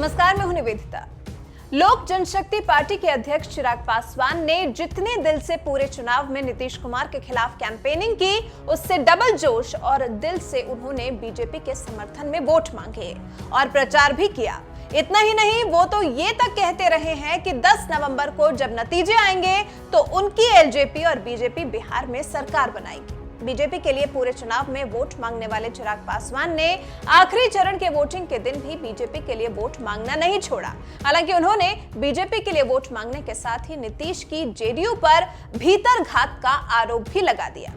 नमस्कार, मैं हूं निवेदिता। लोक जनशक्ति पार्टी के अध्यक्ष चिराग पासवान ने जितने दिल से पूरे चुनाव में नीतीश कुमार के खिलाफ कैंपेनिंग की, उससे डबल जोश और दिल से उन्होंने बीजेपी के समर्थन में वोट मांगे और प्रचार भी किया। इतना ही नहीं, वो तो ये तक कहते रहे हैं कि 10 नवंबर को जब नतीजे आएंगे तो उनकी एलजेपी और बीजेपी बिहार में सरकार बनाएगी। बीजेपी के लिए पूरे चुनाव में वोट मांगने वाले चिराग पासवान ने आखिरी चरण के वोटिंग के दिन भी बीजेपी के लिए वोट मांगना नहीं छोड़ा। हालांकि उन्होंने बीजेपी के लिए वोट मांगने के साथ ही नीतीश की जेडीयू पर भीतरघात का आरोप भी लगा दिया।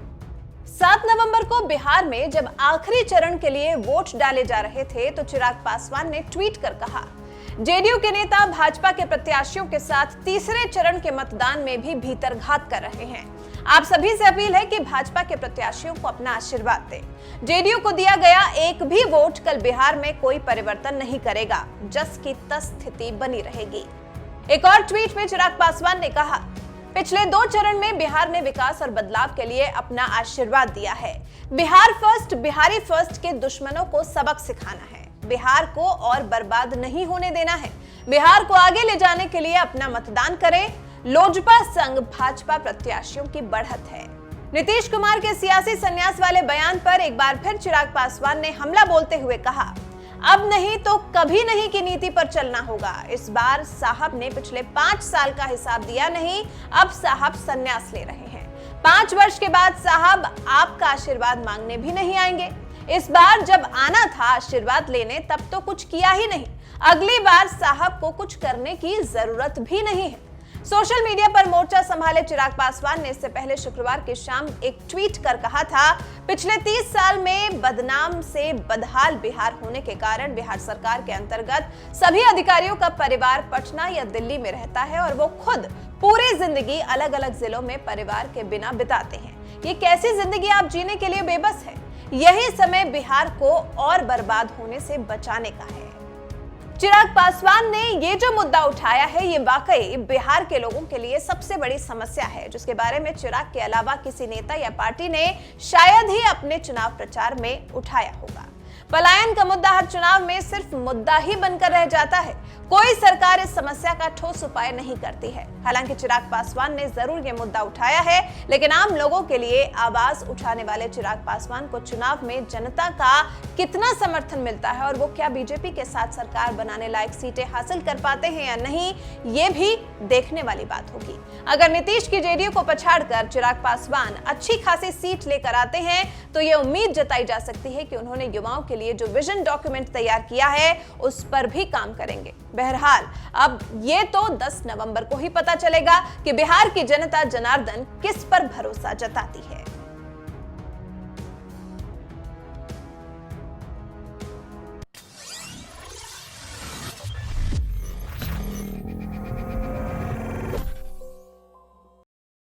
7 नवंबर को बिहार में जब आखिरी चरण के लिए वोट डाले जा रहे थे तो चिराग पासवान ने ट्वीट कर कहा, जेडीयू के नेता भाजपा के प्रत्याशियों के साथ तीसरे चरण के मतदान में भी भीतरघात कर रहे हैं। आप सभी से अपील है कि भाजपा के प्रत्याशियों को अपना आशीर्वाद दें। जेडीयू को दिया गया एक भी वोट कल बिहार में कोई परिवर्तन नहीं करेगा, जस की तस स्थिति बनी रहेगी। एक और ट्वीट में चिराग पासवान ने कहा, पिछले 2 चरण में बिहार ने विकास और बदलाव के लिए अपना आशीर्वाद दिया है। बिहार फर्स्ट, बिहारी फर्स्ट के दुश्मनों को सबक सिखाना है। बिहार को और बर्बाद नहीं होने देना है। बिहार को आगे ले जाने के लिए अपना मतदान करें। लोजपा संग भाजपा प्रत्याशियों की बढ़त है। नीतीश कुमार के सियासी संन्यास वाले बयान पर एक बार फिर चिराग पासवान ने हमला बोलते हुए कहा, अब नहीं तो कभी नहीं की नीति पर चलना होगा। इस बार साहब ने पिछले 5 साल का हिसाब दिया नहीं, अब साहब संन्यास ले रहे हैं। 5 वर्ष के बाद साहब आपका आशीर्वाद मांगने भी नहीं आएंगे। इस बार जब आना था आशीर्वाद लेने, तब तो कुछ किया ही नहीं। अगली बार साहब को कुछ करने की जरूरत भी नहीं है। सोशल मीडिया पर मोर्चा संभाले चिराग पासवान ने इससे पहले शुक्रवार की शाम एक ट्वीट कर कहा था, पिछले 30 साल में बदनाम से बदहाल बिहार होने के कारण बिहार सरकार के अंतर्गत सभी अधिकारियों का परिवार पटना या दिल्ली में रहता है और वो खुद पूरी जिंदगी अलग अलग जिलों में परिवार के बिना बिताते हैं। ये कैसी जिंदगी आप जीने के लिए बेबस है। यही समय बिहार को और बर्बाद होने से बचाने का है। चिराग पासवान ने ये जो मुद्दा उठाया है, ये वाकई बिहार के लोगों के लिए सबसे बड़ी समस्या है, जिसके बारे में चिराग के अलावा किसी नेता या पार्टी ने शायद ही अपने चुनाव प्रचार में उठाया होगा। पलायन का मुद्दा हर चुनाव में सिर्फ मुद्दा ही बनकर रह जाता है। कोई सरकार इस समस्या का ठोस उपाय नहीं करती है। हालांकि चिराग पासवान ने जरूर ये मुद्दा उठाया है, लेकिन आम लोगों के लिए आवाज उठाने वाले चिराग पासवान को चुनाव में जनता का कितना समर्थन मिलता है और वो क्या बीजेपी के साथ सरकार बनाने लायक सीटें हासिल कर पाते हैं या नहीं, ये भी देखने वाली बात होगी। अगर नीतीश की जेडीयू को पछाड़कर चिराग पासवान अच्छी खासी सीट लेकर आते हैं तो ये उम्मीद जताई जा सकती है कि उन्होंने युवाओं के लिए जो विजन डॉक्यूमेंट तैयार किया है उस पर भी काम करेंगे। बहरहाल अब ये तो 10 नवंबर को ही पता चलेगा कि बिहार की जनता जनार्दन किस पर भरोसा जताती है।